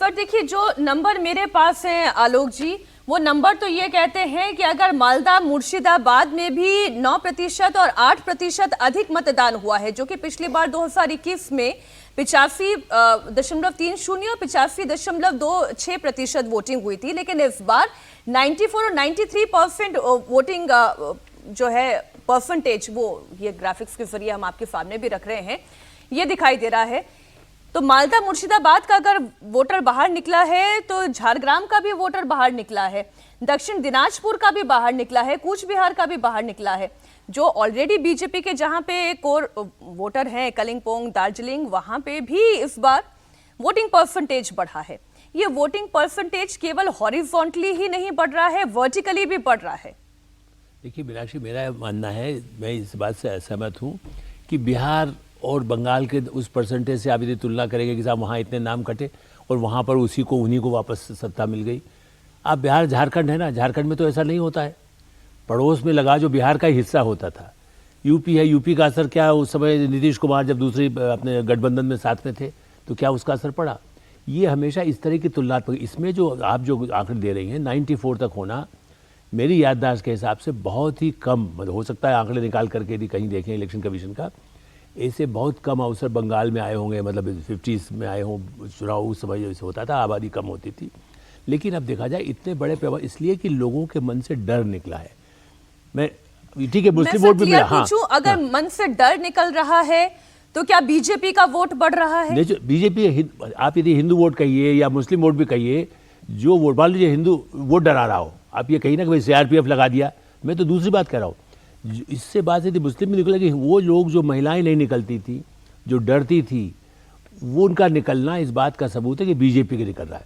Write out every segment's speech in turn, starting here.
पर देखिए जो नंबर मेरे पास है आलोक जी, वो नंबर तो ये कहते हैं कि अगर मालदा मुर्शिदाबाद में भी 9% और 8% अधिक मतदान हुआ है, जो कि पिछली बार 2021 में 85.30 और 85.26% वोटिंग हुई थी, लेकिन इस बार 94 और 93% वोटिंग जो है परसेंटेज, वो ये ग्राफिक्स के जरिए हम आपके सामने भी रख रहे हैं, ये दिखाई दे रहा है। तो मालदा मुर्शिदाबाद का अगर वोटर बाहर निकला है तो झारग्राम का भी वोटर बाहर निकला है, दक्षिण दिनाजपुर का भी बाहर निकला है, कूच बिहार का भी बाहर निकला है। जो ऑलरेडी बीजेपी के जहां पे कोर वोटर हैं, कलिंपोंग, दार्जिलिंग, वहां पे भी इस बार वोटिंग परसेंटेज बढ़ा है। ये वोटिंग परसेंटेज केवल हॉरिजॉन्टली ही नहीं बढ़ रहा है, वर्टिकली भी बढ़ रहा है। देखिए मीनाक्षी, मेरा मानना है, मैं इस बात से असहमत हूँ कि बिहार और बंगाल के उस परसेंटेज से आप यदि तुलना करेंगे कि साहब वहाँ इतने नाम कटे और वहाँ पर उन्हीं को वापस सत्ता मिल गई। आप बिहार, झारखंड है ना, झारखंड में तो ऐसा नहीं होता है। पड़ोस में लगा जो बिहार का ही हिस्सा होता था। यूपी है, यूपी का असर क्या, उस समय नीतीश कुमार जब दूसरी अपने गठबंधन में साथ में थे तो क्या उसका असर पड़ा। ये हमेशा इस तरह की तुलनात्मक, इसमें जो आप जो आंकड़े दे रही हैं 94 तक होना, मेरी याददाश्त के हिसाब से बहुत ही कम, हो सकता है आंकड़े निकाल करके यदि कहीं देखें इलेक्शन कमीशन का, ऐसे बहुत कम अवसर बंगाल में आए होंगे, मतलब 50s में आए हों चुनाव, उस समय जैसे होता था आबादी कम होती थी। लेकिन अब देखा जाए इतने बड़े पैमाने, इसलिए कि लोगों के मन से डर निकला है। मैं ठीक है, मुस्लिम वोट भी मिला। हाँ, अगर मन से डर निकल रहा है तो क्या बीजेपी का वोट बढ़ रहा है? नहीं, बीजेपी, आप यदि हिंदू वोट कहिए या मुस्लिम वोट भी कहिए, जो वोट, मान लीजिए हिंदू वोट डरा रहा हो, आप ये कही ना कि भाई CRPF लगा दिया, मैं तो दूसरी बात कह रहा हूँ। इससे बात यदि मुस्लिम में निकलेगी, वो लोग जो महिलाएं नहीं निकलती थी, जो डरती थी, वो उनका निकलना इस बात का सबूत है कि बीजेपी के निकल रहा है।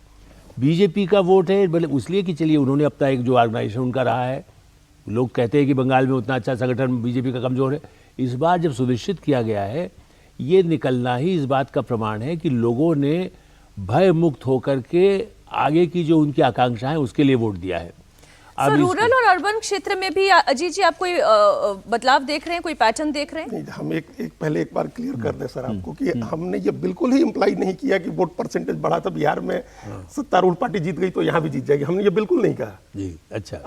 बीजेपी का वोट है, मतलब इसलिए कि चलिए उन्होंने अपना एक जो ऑर्गेनाइजेशन उनका रहा है, लोग कहते हैं कि बंगाल में उतना अच्छा संगठन बीजेपी का कमज़ोर है। इस बार जब सुनिश्चित किया गया है, ये निकलना ही इस बात का प्रमाण है कि लोगों ने भय मुक्त होकर के आगे की जो उनकी आकांक्षा है उसके लिए वोट दिया है। रूरल और अर्बन क्षेत्र में भी अजीत जी आप कोई बदलाव देख रहे हैं, कोई पैटर्न देख रहे हैं? नहीं, हम पहले एक बार क्लियर कर दें सर आपको कि हमने ये बिल्कुल ही इम्प्लाई नहीं किया कि वोट परसेंटेज बढ़ा था बिहार में, सत्तारूढ़ पार्टी जीत गई तो यहाँ भी जीत जाएगी, हमने ये बिल्कुल नहीं कहा जी। अच्छा,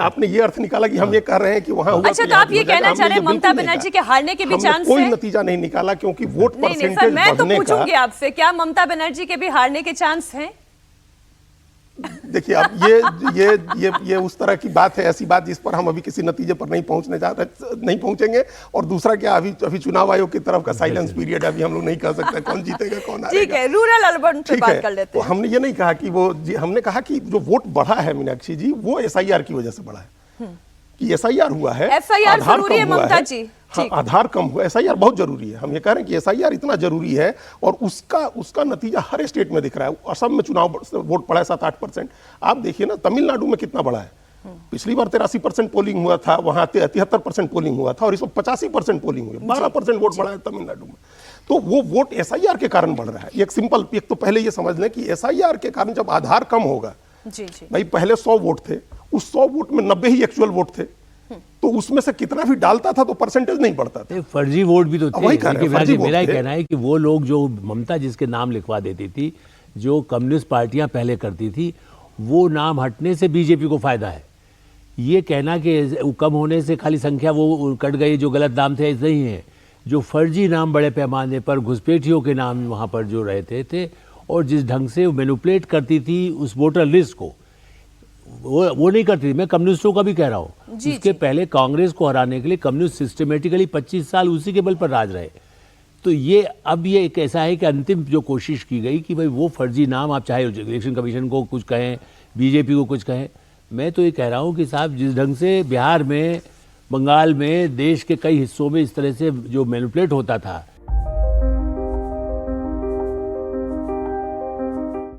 आपने ये अर्थ निकाला कि हम ये कर रहे हैं कि वहाँ हुआ। अच्छा, तो आप ये कहना चाह रहे हैं ममता बनर्जी के हारने के भी चांस कोई नतीजा नहीं निकाला, क्योंकि वोट परसेंटेज मैं तो पूछूंगी आपसे, क्या ममता बनर्जी के भी हारने के चांस हैं? देखिए, अब ये उस तरह की बात है, ऐसी बात जिस पर हम अभी किसी नतीजे पर नहीं पहुंचेंगे। और दूसरा क्या, अभी चुनाव आयोग की तरफ का साइलेंस पीरियड है, अभी हम लोग नहीं कह सकते कौन जीतेगा कौन हारेगा। ठीक है, रूरल अर्बन पे बात कर लेते हैं। तो हमने ये नहीं कहा कि हमने कहा कि जो वोट बढ़ा है मीनाक्षी जी, वो SIR की वजह से बढ़ा है, कि SIR हुआ है, SIR जरूरी है ममता जी। हाँ, आधार कम हुआ, SIR बहुत जरूरी है। हम ये कह रहे हैं कि SIR इतना जरूरी है, और उसका नतीजा हर स्टेट में दिख रहा है। असम में चुनाव वोट पड़ा है 7-8%। आप देखिए ना, तमिलनाडु में कितना बड़ा है। पिछली बार 83% पोलिंग हुआ था, वहां 73% पोलिंग हुआ था, और इस बार 85% पोलिंग हुई, 12% वोट बढ़ा है तमिलनाडु में। तो वो वोट SIR के कारण बढ़ रहा है। एक तो पहले ये समझ लें कि SIR के कारण जब आधार कम होगा, भाई पहले 100 वोट थे, उस 100 वोट में 90 ही एक्चुअल वोट थे, तो उसमें से कितना भी डालता था तो परसेंटेज नहीं बढ़ता था। फर्जी वोट भी तो थे। मेरा ही कहना है कि वो लोग जो ममता जिसके नाम लिखवा देती थी, जो कम्युनिस्ट पार्टियां पहले करती थी, वो नाम हटने से बीजेपी को फायदा है। ये कहना कि कम होने से खाली संख्या वो कट गई, जो गलत नाम थे, ऐसा ही है। जो फर्जी नाम बड़े पैमाने पर घुसपैठियों के नाम वहाँ पर जो रहते थे, और जिस ढंग से मैनिपुलेट करती थी उस वोटर लिस्ट को, वो नहीं करती थी। मैं कम्युनिस्टों का भी कह रहा हूँ, इसके पहले कांग्रेस को हराने के लिए कम्युनिस्ट सिस्टमेटिकली 25 साल उसी के बल पर राज रहे। तो ये अब ये एक ऐसा है कि अंतिम जो कोशिश की गई कि भाई वो फर्जी नाम, आप चाहे इलेक्शन कमीशन को कुछ कहें, बीजेपी को कुछ कहें, मैं तो ये कह रहा हूँ कि साहब जिस ढंग से बिहार में, बंगाल में, देश के कई हिस्सों में इस तरह से जो मैनिपुलेट होता था,